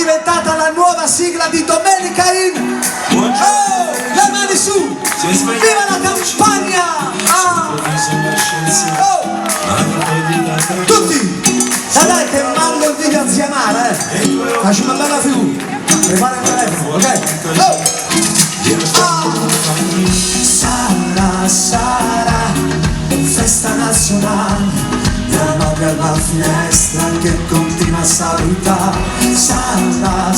diventata la nuova sigla di Domenica In. Oh, le mani su! Viva la campagna! Oh. Tutti! Dai che mando il video a zia Mara, faccio una bella figura. Prepara il telefono, ok? Oh. Sarà festa nazionale, la madre alla finestra che continua a salutare. Sarà,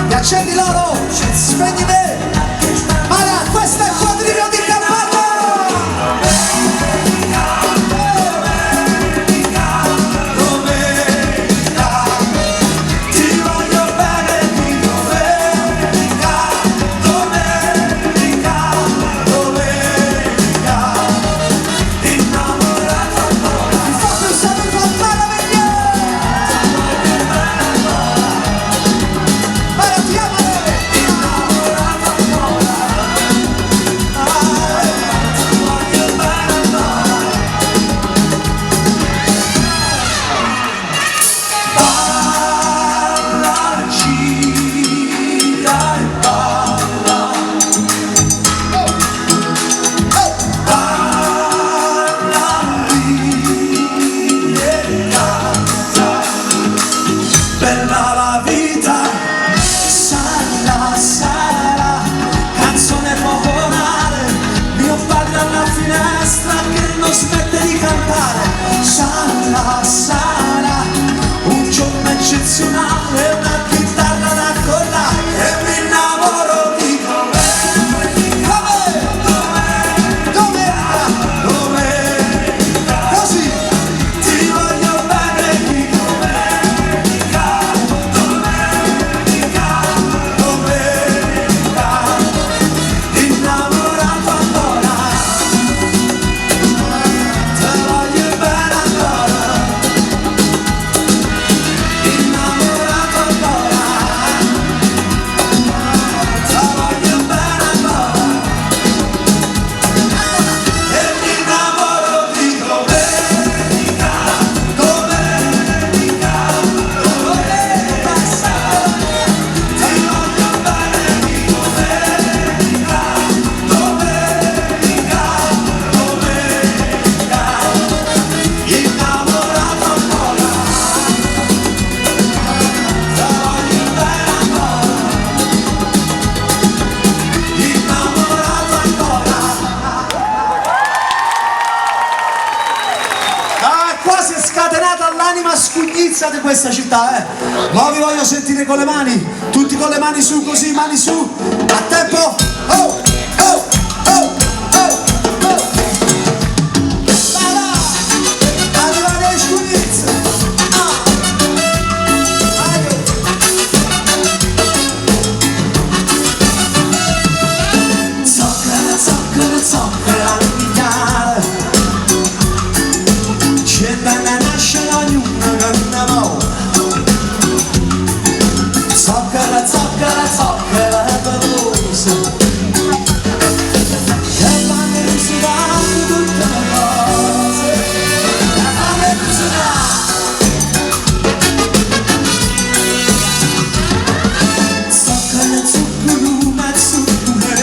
e accendi loro, spegni me. Mara, questo è il quadriglio di Campana. Bella la vita, sarà, canzone popolare, mio padre alla finestra che non smette di cantare. Sarà, un giorno eccezionale, una chitarra da accordare e mi innamoro di domenica, così ti voglio bene di quasi scatenata l'anima scugnizza di questa città, Ma vi voglio sentire con le mani, tutti con le mani su, così, mani su, a tempo, oh!